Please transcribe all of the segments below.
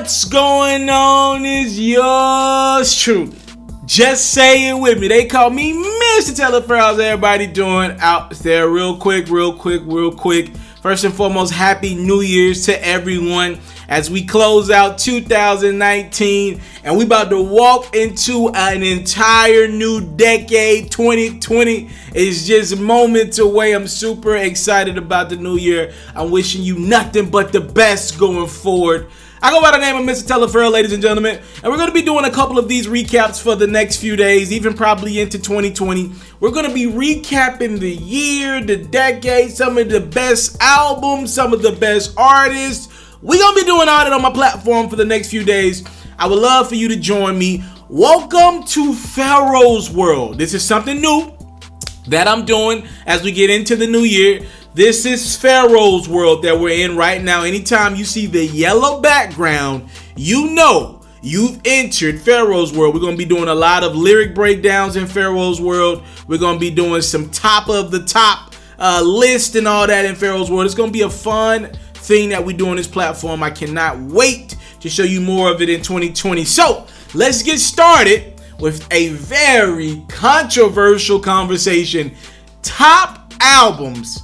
What's going on is yours truly. Just say it with me. They call me Mr. TALIAFERRO'S. How's everybody doing out there? Real quick. First and foremost, Happy New Year's to everyone as we close out 2019 and we about to walk into an entire new decade. 2020 is just moments away. I'm super excited about the new year. I'm wishing you nothing but the best going forward. I go by the name of Mr. TALIAFERRO, ladies and gentlemen, and we're going to be doing a couple of these recaps for the next few days, even probably into 2020. We're going to be recapping the year, the decade, some of the best albums, some of the best artists. We're going to be doing all that on my platform for the next few days. I would love for you to join me. Welcome to Pharaoh's World. This is something new that I'm doing as we get into the new year. This is Pharaoh's World that we're in right now. Anytime you see the yellow background, you know you've entered Pharaoh's World. We're going to be doing a lot of lyric breakdowns in Pharaoh's World. We're going to be doing some top of the top list and all that in Pharaoh's World. It's going to be a fun thing that we do on this platform. I cannot wait to show you more of it in 2020. So let's get started with a very controversial conversation. Top albums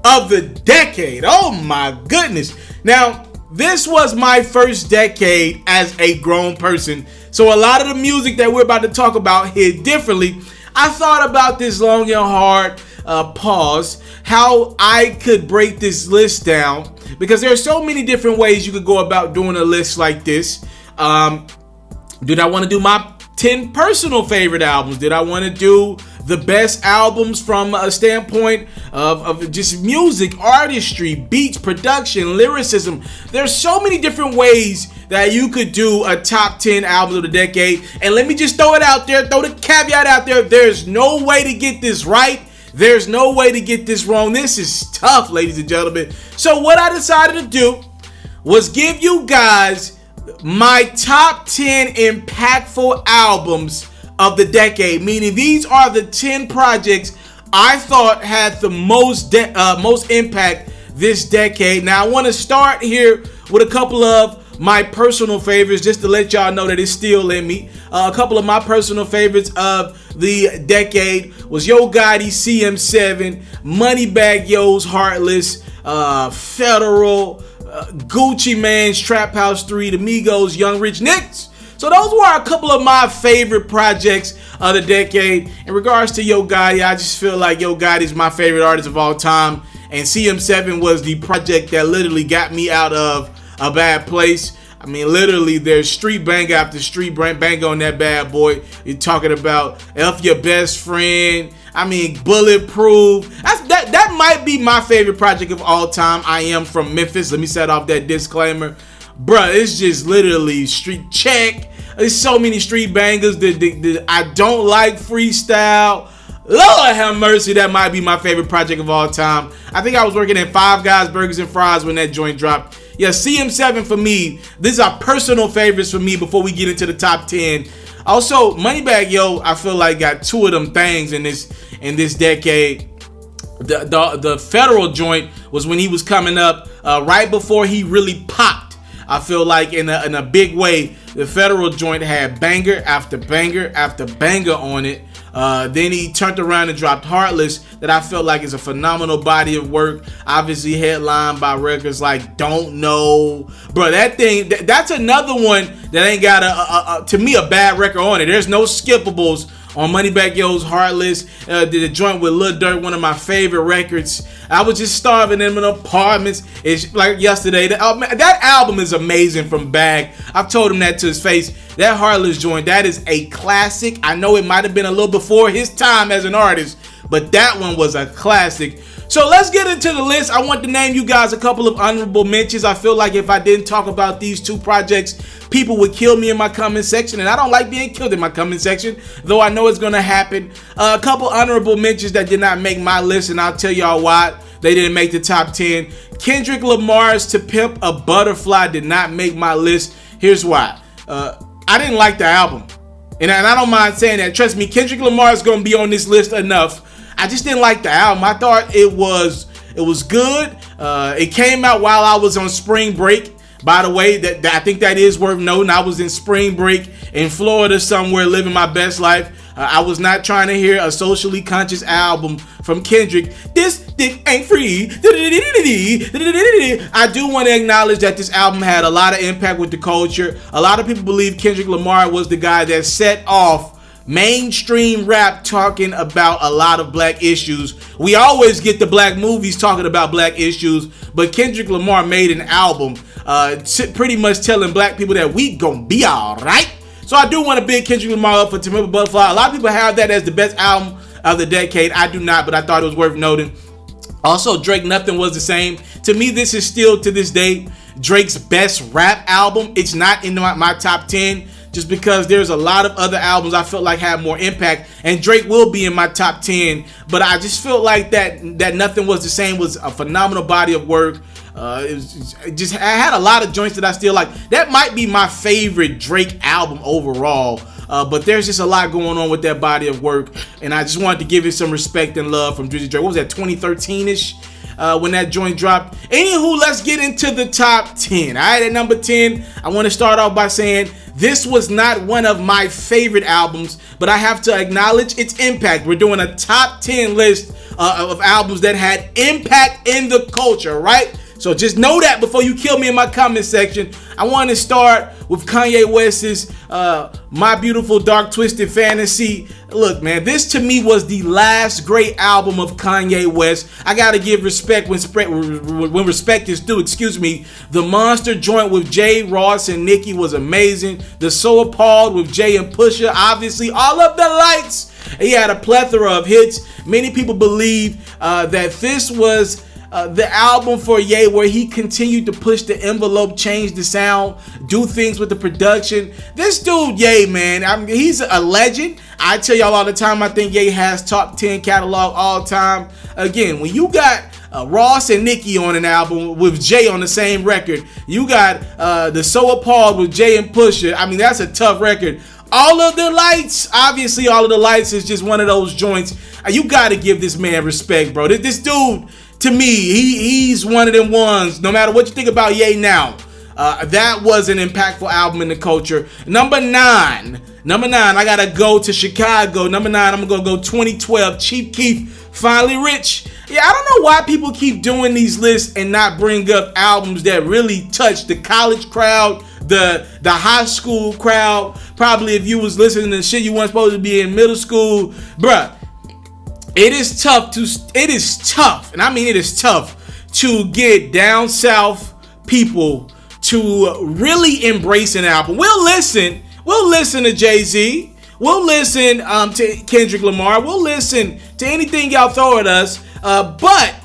of the decade. Oh my goodness. Now, this was my first decade as a grown person, so a lot of the music that we're about to talk about hit differently. I thought about this long and hard, pause, how I could break this list down, because there are so many different ways you could go about doing a list like this. Did I want to do my 10 personal favorite albums? Did I want to do the best albums from a standpoint of just music, artistry, beats, production, lyricism? There's so many different ways that you could do a top 10 albums of the decade. And let me just throw it out there, throw the caveat out there. There's no way to get this right. There's no way to get this wrong. This is tough, ladies and gentlemen. So what I decided to do was give you guys my top 10 impactful albums of the decade, meaning these are the 10 projects I thought had the most impact this decade. Now I want to start here with a couple of my personal favorites, just to let y'all know that it's still in me. A couple of my personal favorites of the decade was Yo Gotti's CM7, Moneybagg Yo's Heartless, Ferro, Gucci Mane's Trap House 3, the Migos' Young Rich Nicks. So those were a couple of my favorite projects of the decade. In regards to Yo Gotti, I just feel like Yo Gotti is my favorite artist of all time, and CM7 was the project that literally got me out of a bad place. I mean, literally, there's street bang after street bang on that bad boy. You're talking about F Your Best Friend. I mean, Bulletproof. That might be my favorite project of all time. I am from Memphis. Let me set off that disclaimer. Bruh, it's just literally street check. There's so many street bangers. I don't like freestyle. Lord have mercy, that might be my favorite project of all time. I think I was working at Five Guys Burgers and Fries when that joint dropped. Yeah, CM7 for me. These are personal favorites for me before we get into the top 10. Also, Moneybagg Yo, I feel like got two of them things in this decade. The Ferro joint was when he was coming up, right before he really popped. I feel like in a big way, the Ferro joint had banger after banger after banger on it. Then he turned around and dropped Heartless, that I felt like is a phenomenal body of work. Obviously headlined by records like Don't Know. Bro, that thing, that's another one that ain't got to me, a bad record on it. There's no skippables on Moneybagg Yo's Heartless. The joint with Lil Durk, one of my favorite records. I was just starving in apartments. It's like yesterday. That album is amazing from Bag. I've told him that to his face. That Heartless joint, that is a classic. I know it might have been a little before his time as an artist, but that one was a classic. So let's get into the list. I want to name you guys a couple of honorable mentions. I feel like if I didn't talk about these two projects, people would kill me in my comment section, and I don't like being killed in my comment section, though I know it's going to happen. A couple honorable mentions that did not make my list, and I'll tell y'all why they didn't make the top 10. Kendrick Lamar's To Pimp a Butterfly did not make my list. Here's why. I didn't like the album, and I don't mind saying that. Trust me, Kendrick Lamar is going to be on this list enough. I just didn't like the album. I thought it was good. It came out while I was on spring break. By the way, that I think that is worth noting. I was in spring break in Florida somewhere living my best life. I was not trying to hear a socially conscious album from Kendrick. This dick ain't free. I do want to acknowledge that this album had a lot of impact with the culture. A lot of people believe Kendrick Lamar was the guy that set off mainstream rap talking about a lot of black issues. We always get the black movies talking about black issues, but Kendrick Lamar made an album pretty much telling black people that we gonna be all right. So I do want to big Kendrick Lamar up for To Remember Butterfly. A lot of people have that as the best album of the decade. I do not, but I thought it was worth noting. Also, Drake, Nothing Was the Same. To me, this is still, to this day, Drake's best rap album. It's not in my top 10 just because there's a lot of other albums I felt like had more impact, and Drake will be in my top 10, but I just felt like that Nothing Was the Same was a phenomenal body of work. I had a lot of joints that I still like. That might be my favorite Drake album overall, but there's just a lot going on with that body of work, and I just wanted to give it some respect and love from Drizzy Drake. What was that, 2013-ish? When that joint dropped. Anywho, let's get into the top 10. All right, at number 10, I want to start off by saying this was not one of my favorite albums, but I have to acknowledge its impact. We're doing a top 10 list of albums that had impact in the culture, right? So just know that before you kill me in my comment section. I want to start with Kanye West's My Beautiful Dark Twisted Fantasy. Look, man, this to me was the last great album of Kanye West. I gotta give respect when respect is due. Excuse me. The Monster joint with Jay, Ross, and Nicki was amazing. The So Appalled with Jay and Pusha, obviously. All of the lights. He had a plethora of hits. Many people believe that this was the album for Ye where he continued to push the envelope, change the sound, do things with the production. This dude Ye, man, I mean, he's a legend. I tell y'all all the time, I think Ye has top 10 catalog all time. Again, when you got Ross and Nicki on an album with Jay on the same record, you got the So Appalled with Jay and Pusha. I mean, that's a tough record. All of the lights, obviously all of the lights is just one of those joints. You got to give this man respect, bro. This dude, to me, he's one of them ones. No matter what you think about Ye now, that was an impactful album in the culture. Number nine, I gotta go to Chicago. Number 9, I'm gonna go 2012. Chief Keef, Finally Rich. Yeah, I don't know why people keep doing these lists and not bring up albums that really touch the college crowd, the high school crowd. Probably if you was listening to shit you weren't supposed to be in middle school, bruh. It is tough, and I mean it is tough to get down south people to really embrace an album. We'll listen to Jay-Z, we'll listen to Kendrick Lamar, we'll listen to anything y'all throw at us, but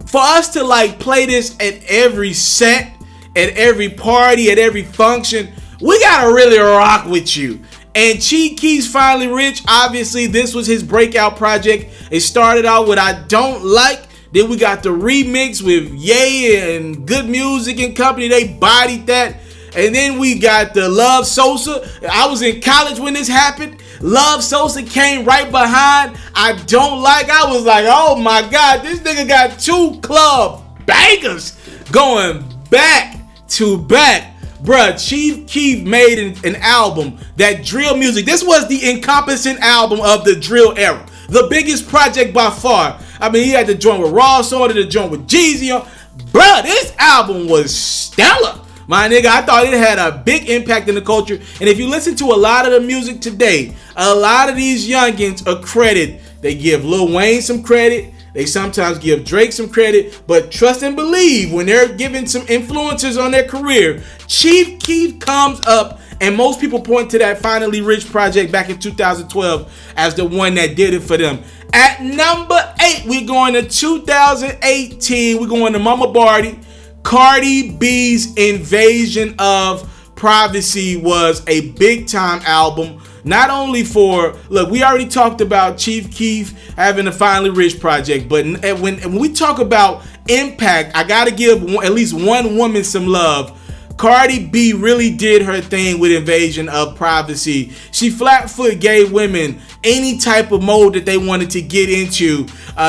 for us to like play this at every set, at every party, at every function, we gotta really rock with you. And Chief Keef's Finally Rich, obviously this was his breakout project. It started out with I Don't Like, then we got the remix with Ye and Good Music and Company, they bodied that. And then we got the Love Sosa. I was in college when this happened. Love Sosa came right behind I Don't Like. I was like, oh my God, this nigga got 2 club bangers going back to back. Bruh, Chief Keef made an album that drill music. This was the encompassing album of the drill era. The biggest project by far. I mean, he had the joint with Ross on it, the joint with Jeezy on. Bruh, this album was stellar. My nigga, I thought it had a big impact in the culture. And if you listen to a lot of the music today, a lot of these youngins are credit. They give Lil Wayne some credit. They sometimes give Drake some credit, but trust and believe when they're giving some influencers on their career, Chief Keef comes up, and most people point to that Finally Rich project back in 2012 as the one that did it for them. At number 8, we're going to 2018. We're going to Mama Barty. Cardi B's Invasion of Privacy was a big time album. Not only for, look, we already talked about Chief Keef having a Finally Rich project, but when we talk about impact, I gotta give at least one woman some love. Cardi B really did her thing with Invasion of Privacy. She flat-foot gay women any type of mode that they wanted to get into.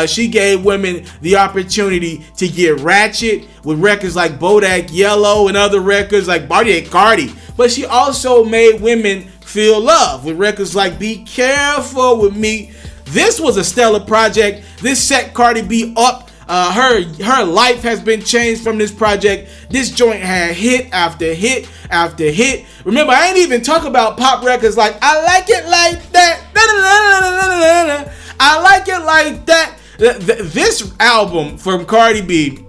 She gave women the opportunity to get ratchet with records like Bodak Yellow and other records like Cardi. But she also made women feel love with records like Be Careful With Me. This was a stellar project. This set Cardi B up. Her life has been changed from this project. This joint had hit after hit after hit. Remember, I ain't even talk about pop records like I Like It Like That. I Like It Like That. This album from Cardi B,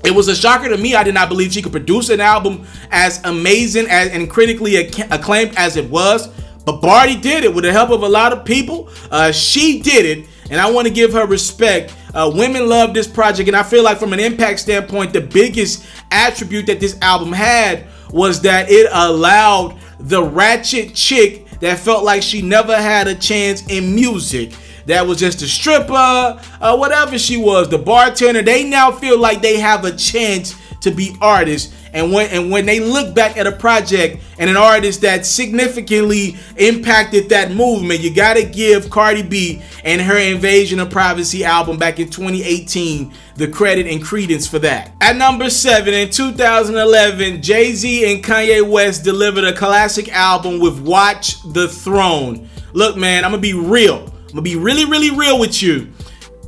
it was a shocker to me. I did not believe she could produce an album as amazing and critically acclaimed as it was. But Barty did it with the help of a lot of people. She did it, and I want to give her respect. Women love this project, and I feel like from an impact standpoint, the biggest attribute that this album had was that it allowed the ratchet chick that felt like she never had a chance in music, that was just a stripper, whatever she was, the bartender, they now feel like they have a chance to be artists. And when they look back at a project and an artist that significantly impacted that movement, you gotta give Cardi B and her Invasion of Privacy album back in 2018 the credit and credence for that. At number 7, in 2011, Jay-Z and Kanye West delivered a classic album with Watch the Throne. Look, man, I'm gonna be real. I'm gonna be really, really real with you.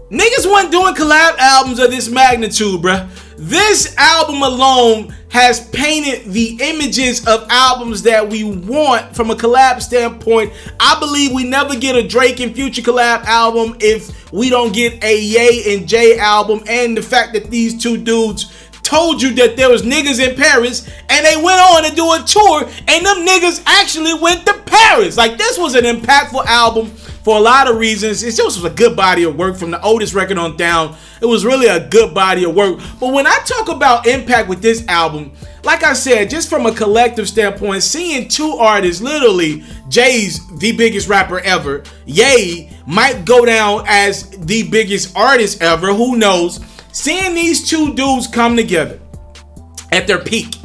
Niggas weren't doing collab albums of this magnitude, bruh. This album alone has painted the images of albums that we want from a collab standpoint. I believe we never get a Drake and Future collab album if we don't get a Ye and Jay album. And the fact that these two dudes told you that there was niggas in Paris and they went on to do a tour and them niggas actually went to Paris. Like, this was an impactful album for a lot of reasons. It just was a good body of work from the oldest record on down. It was really a good body of work. But when I talk about impact with this album, like I said, just from a collective standpoint, seeing two artists, literally, Jay's the biggest rapper ever. Ye might go down as the biggest artist ever. Who knows? Seeing these two dudes come together at their peak,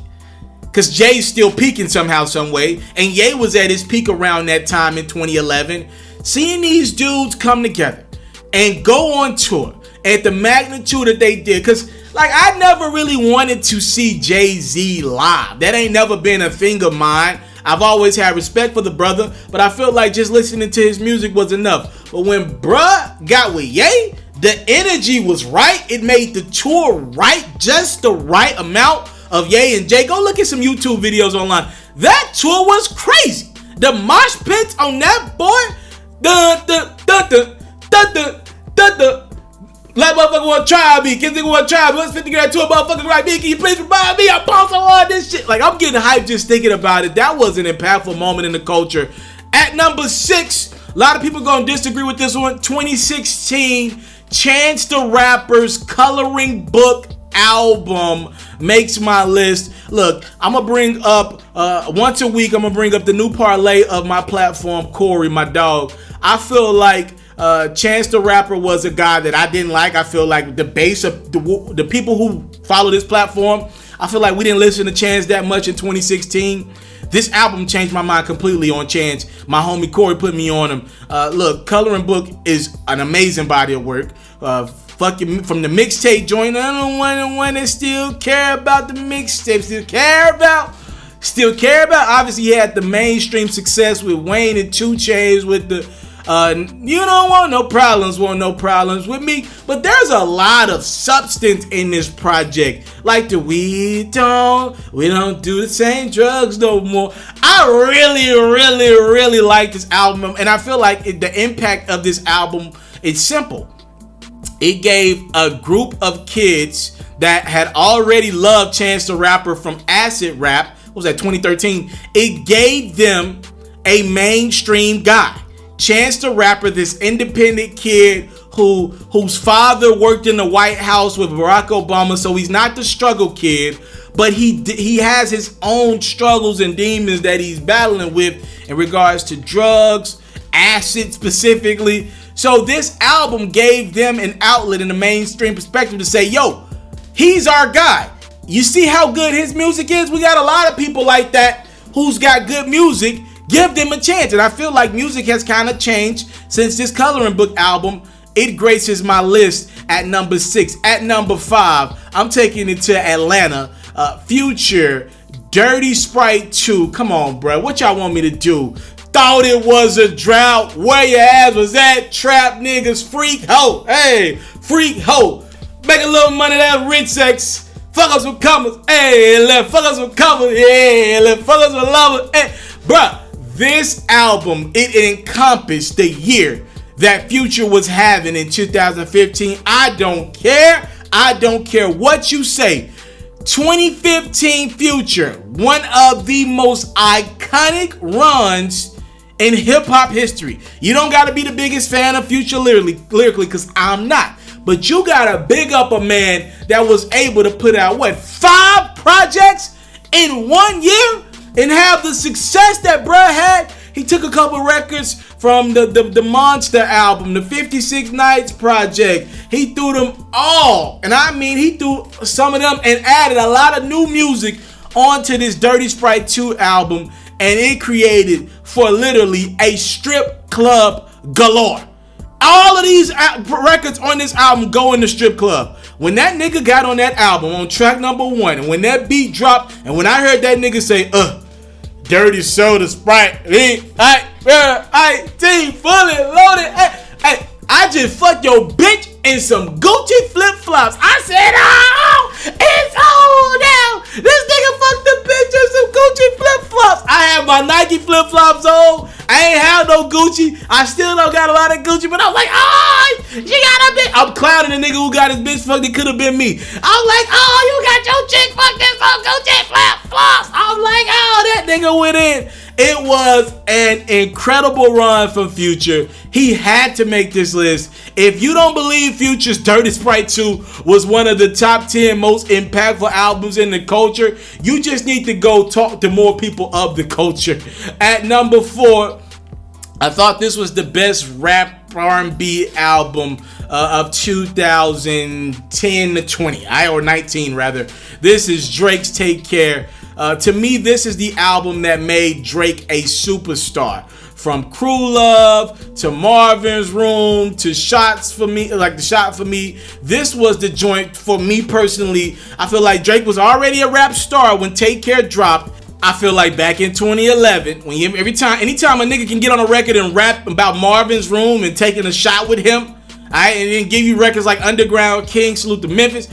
because Jay's still peaking somehow, some way, and Ye was at his peak around that time in 2011. Seeing these dudes come together and go on tour at the magnitude that they did, because like I never really wanted to see Jay-Z live. That ain't never been a thing of mine. I've always had respect for the brother, but I felt like just listening to his music was enough. But when bruh got with Ye, the energy was right. It made the tour right, just the right amount of Ye and Jay. Go look at some YouTube videos online. That tour was crazy. The mosh pits on that boy. Like motherfucker want to try me. Kids nigga want to try me. Let's fit together to a motherfucker right me. Can you please remind me? I post on this shit. Like, I'm getting hyped just thinking about it. That was an impactful moment in the culture. At number 6, a lot of people gonna disagree with this one. 2016, Chance the Rapper's Coloring Book album makes my list. Look, I'm gonna bring up once a week. I'm gonna bring up the new parlay of my platform, Corey, my dog. I feel like Chance the Rapper was a guy that I didn't like. I feel like the base of the people who follow this platform, I feel like we didn't listen to Chance that much in 2016. This album changed my mind completely on Chance. My homie Corey put me on him. Look, Coloring Book is an amazing body of work. Fucking from the mixtape joint, I don't want to still care about the mixtape. Still care about. Obviously, he had the mainstream success with Wayne and 2 Chainz with the you don't want no problems with me. But there's a lot of substance in this project, like the we don't do the same drugs no more. I really like this album, and I feel like the impact of this album is simple. It gave a group of kids that had already loved Chance the Rapper from Acid Rap, what was that, 2013? It gave them a mainstream guy. Chance the Rapper, this independent kid whose father worked in the White House with Barack Obama, so he's not the struggle kid, but he has his own struggles and demons that he's battling with in regards to drugs, acid specifically. So this album gave them an outlet in the mainstream perspective to say, yo, he's our guy. You see how good his music is? We got a lot of people like that who's got good music. give them a chance. And I feel like music has kind of changed since this Coloring Book album. It graces my list at number 6. At number 5, I'm taking it to Atlanta. Future, Dirty Sprite 2. Come on, bro. What y'all want me to do? Thought it was a drought. Where your ass was at? Trap niggas, freak hoe. Hey, freak hoe. Make a little money, that rich sex. Fuck us with commas. Hey, let fuck us with commas. Yeah, let fuck us with lovers. Hey, bruh, this album, it encompassed the year that Future was having in 2015. I don't care. I don't care what you say. 2015 Future, one of the most iconic runs in hip-hop history. You don't got to be the biggest fan of Future lyrically, because I'm not. But you got to big up a man that was able to put out, 5 projects in 1 year and have the success that bruh had. He took a couple records from the Monster album, the 56 Nights project. He threw them all, and I mean he threw some of them and added a lot of new music onto this Dirty Sprite 2 album, and it created for literally a strip club galore. All of these records on this album go in the strip club. When that nigga got on that album on track number 1, and when that beat dropped, and when I heard that nigga say, Dirty Soda Sprite, I-T, fully loaded. Hey, I just fucked your bitch in some Gucci flip-flops. I said, oh, it's on now. This nigga fucked the bitch in some Gucci flip-flops. I have my Nike flip-flops on. I ain't have no Gucci. I still don't got a lot of Gucci, but I'm like, oh, she got a bitch. I'm clowning the nigga who got his bitch fucked. It could have been me. I'm like, oh, you got your chick fucked in some Gucci flip-flops. I'm like, oh, that nigga went in. It was an incredible run from Future. He had to make this list. If you don't believe Future's Dirty Sprite 2 was one of the top 10 most impactful albums in the culture, you just need to go talk to more people of the culture. At number 4, I thought this was the best rap R&B album of 2010 to 20, or 19 rather. This is Drake's Take Care. To me, this is the album that made Drake a superstar. From Crew Love to Marvin's Room to Shots for Me, like the Shot for Me. This was the joint for me personally. I feel like Drake was already a rap star when Take Care dropped. I feel like back in 2011, anytime a nigga can get on a record and rap about Marvin's Room and taking a shot with him, and then give you records like Underground King, Salute to Memphis.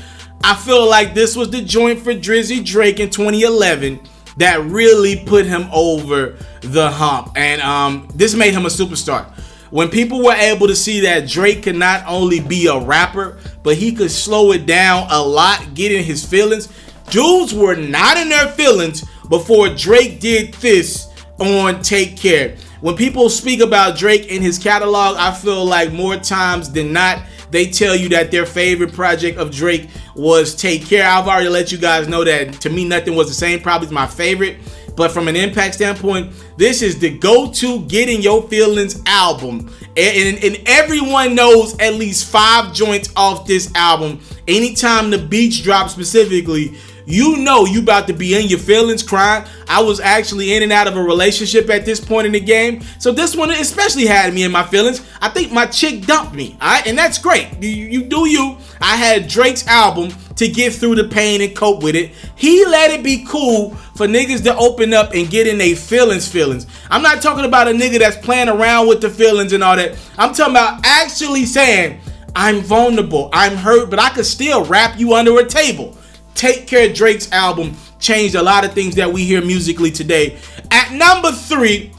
I feel like this was the joint for Drizzy Drake in 2011 that really put him over the hump. And this made him a superstar. When people were able to see that Drake could not only be a rapper, but he could slow it down a lot, get in his feelings. Dudes were not in their feelings before Drake did this on Take Care. When people speak about Drake in his catalog, I feel like more times than not, they tell you that their favorite project of Drake was Take Care. I've already let you guys know that to me, Nothing Was the Same probably is my favorite. But from an impact standpoint, this is the go-to Get in Your Feelings album. And everyone knows at least 5 joints off this album. Anytime the beats drop specifically, you know you about to be in your feelings, crying. I was actually in and out of a relationship at this point in the game, so this one especially had me in my feelings. I think my chick dumped me, alright, and that's great. You do you. I had Drake's album to get through the pain and cope with it. He let it be cool for niggas to open up and get in their feelings. I'm not talking about a nigga that's playing around with the feelings and all that. I'm talking about actually saying, I'm vulnerable, I'm hurt, but I could still rap you under a table. Take Care, Drake's album changed a lot of things that we hear musically today. At number 3,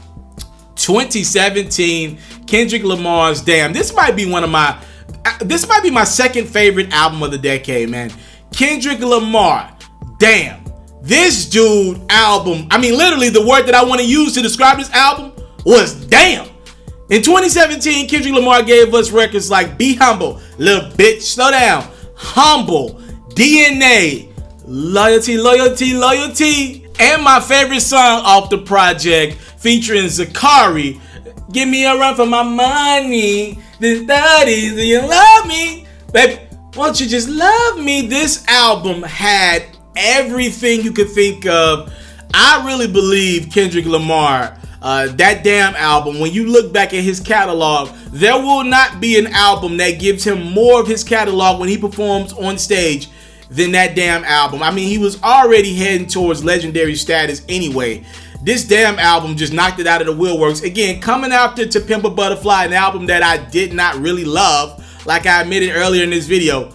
2017, Kendrick Lamar's Damn. This might be my second favorite album of the decade, man. Kendrick Lamar, Damn. This dude album, I mean literally the word that I want to use to describe this album was damn. In 2017, Kendrick Lamar gave us records like Be Humble, Little Bitch, Slow Down, Humble, DNA, Loyalty, Loyalty, Loyalty, and my favorite song off the project featuring Zakari, Give Me a Run for My Money, the 30s, do you love me? Baby, won't you just love me? This album had everything you could think of. I really believe Kendrick Lamar That damn album, when you look back at his catalog, there will not be an album that gives him more of his catalog when he performs on stage than that damn album. I mean, he was already heading towards legendary status anyway. This damn album just knocked it out of the wheelworks. Again, coming after To Pimp a Butterfly, an album that I did not really love, like I admitted earlier in this video.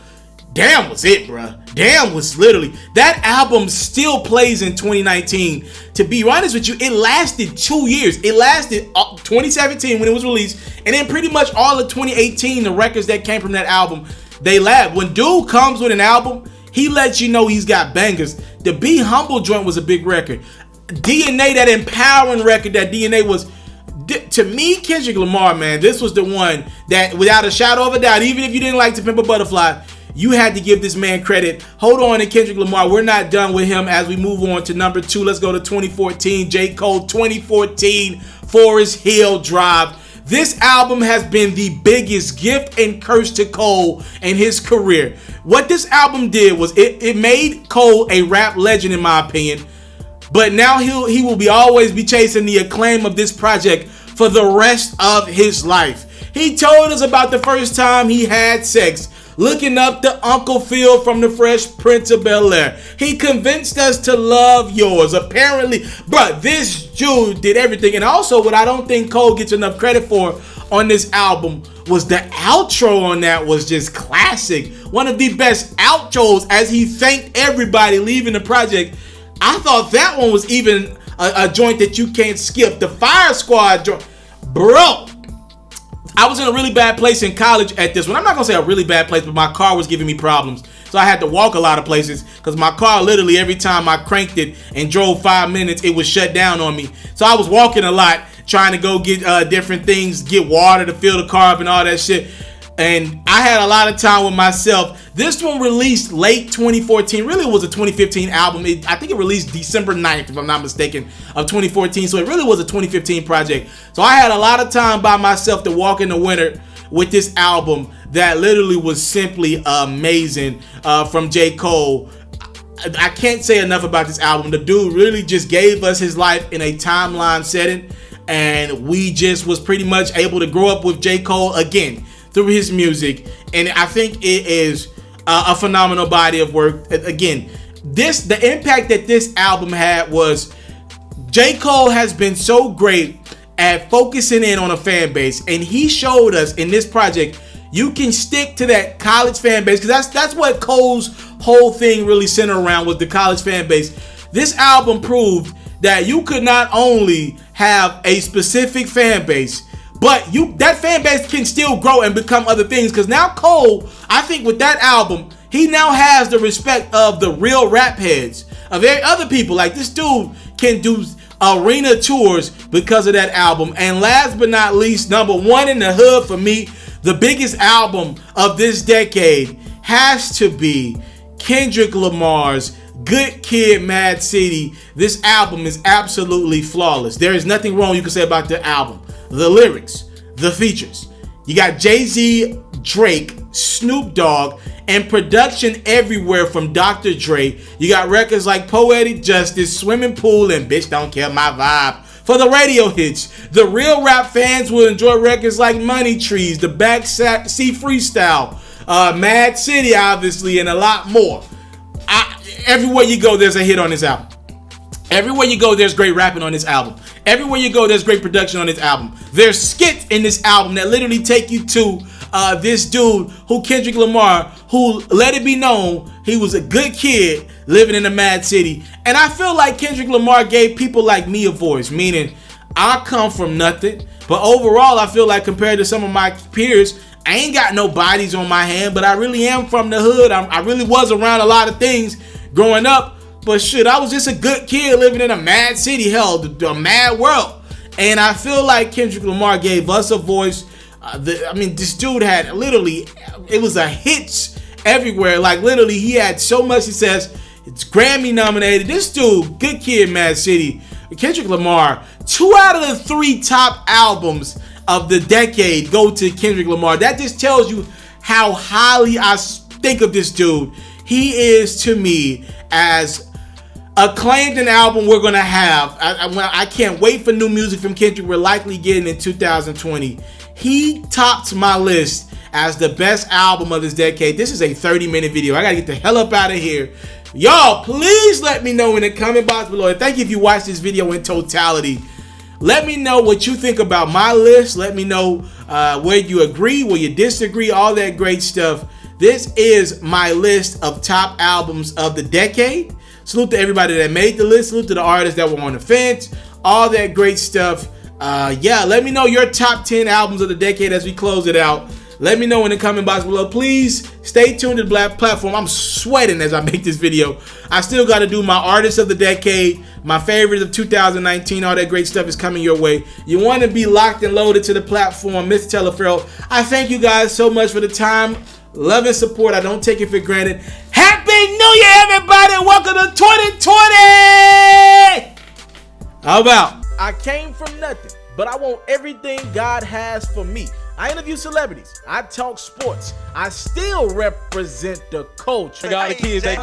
Damn was it, bruh. Damn was literally. That album still plays in 2019. To be honest with you, it lasted 2 years. It lasted 2017 when it was released, and then pretty much all of 2018, the records that came from that album, they last. When dude comes with an album, he lets you know he's got bangers. The Be Humble joint was a big record. DNA, that empowering record that DNA was, to me, Kendrick Lamar, man, this was the one that, without a shadow of a doubt, even if you didn't like To Pimp a Butterfly, you had to give this man credit. Hold on to Kendrick Lamar. We're not done with him as we move on to number 2. Let's go to 2014. J. Cole, 2014, Forest Hill Drive. This album has been the biggest gift and curse to Cole in his career. What this album did was it made Cole a rap legend, in my opinion. But now he will always be chasing the acclaim of this project for the rest of his life. He told us about the first time he had sex, looking up to Uncle Phil from the Fresh Prince of Bel-Air. He convinced us to love yours. Apparently, bruh, this dude did everything. And also, what I don't think Cole gets enough credit for on this album was the outro on that was just classic. One of the best outros as he thanked everybody leaving the project. I thought that one was even a joint that you can't skip. The Fire Squad joint. Bro, I was in a really bad place in college at this one. I'm not going to say a really bad place, but my car was giving me problems. So I had to walk a lot of places because my car, literally every time I cranked it and drove 5 minutes, it was shut down on me. So I was walking a lot, trying to go get different things, get water to fill the car up and all that shit. And I had a lot of time with myself. This one released late 2014. Really, it was a 2015 album. I think it released December 9th, if I'm not mistaken, of 2014. So it really was a 2015 project. So I had a lot of time by myself to walk in the winter with this album that literally was simply amazing from J. Cole. I can't say enough about this album. The dude really just gave us his life in a timeline setting. And we just was pretty much able to grow up with J. Cole again through his music, and I think it is a phenomenal body of work. Again, the impact that this album had was J. Cole has been so great at focusing in on a fan base, and he showed us in this project you can stick to that college fan base, because that's what Cole's whole thing really centered around, was the college fan base. This album proved that you could not only have a specific fan base, but that fan base can still grow and become other things. Because now Cole, I think with that album, he now has the respect of the real rap heads, of other people. Like, this dude can do arena tours because of that album. And last but not least, number 1 in the hood for me, the biggest album of this decade has to be Kendrick Lamar's Good Kid, Mad City. This album is absolutely flawless. There is nothing wrong you can say about the album. The lyrics, the features. You got Jay-Z, Drake, Snoop Dogg, and production everywhere from Dr. Dre. You got records like Poetic Justice, Swimming Pool, and Bitch Don't Kill My Vibe. For the radio hits, the real rap fans will enjoy records like Money Trees, The Backseat Freestyle, Mad City, obviously, and a lot more. Everywhere you go, there's a hit on this album. Everywhere you go, there's great rapping on this album. Everywhere you go, there's great production on this album. There's skits in this album that literally take you to this dude Kendrick Lamar, who let it be known he was a good kid living in the Mad City. And I feel like Kendrick Lamar gave people like me a voice, meaning I come from nothing. But overall, I feel like compared to some of my peers, I ain't got no bodies on my hand, but I really am from the hood. I really was around a lot of things growing up. But shit, I was just a good kid living in a mad city, hell, the mad world. And I feel like Kendrick Lamar gave us a voice. This dude had literally, it was a hits everywhere. Like, literally, he had so much success. It's Grammy nominated. This dude, Good Kid, Mad City. Kendrick Lamar, 2 out of the 3 top albums of the decade go to Kendrick Lamar. That just tells you how highly I think of this dude. He is, to me, as acclaimed an album we're gonna have. I can't wait for new music from Kendrick. We're likely getting in 2020. He tops my list as the best album of this decade. This is a 30-minute video. I gotta get the hell up out of here. Y'all, please let me know in the comment box below. And thank you if you watched this video in totality. Let me know what you think about my list. Let me know where you agree, where you disagree, all that great stuff. This is my list of top albums of the decade. Salute to everybody that made the list. Salute to the artists that were on the fence. All that great stuff. Yeah, let me know your top 10 albums of the decade as we close it out. Let me know in the comment box below. Please stay tuned to the Black Platform. I'm sweating as I make this video. I still got to do my artists of the decade, my favorites of 2019. All that great stuff is coming your way. You want to be locked and loaded to the platform, Mr. Taliaferro. I thank you guys so much for the time, love, and support. I don't take it for granted. Happy New Year, everybody. Welcome to 2020. How about? I came from nothing, but I want everything God has for me. I interview celebrities. I talk sports. I still represent the culture. All the kids, they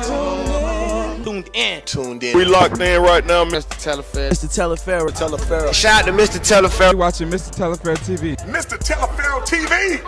tuned in. We locked in right now, Mr. Mr. Taliaferro. Shout out to Mr. Taliaferro. watching Mr. Taliaferro TV. Mr. Taliaferro TV.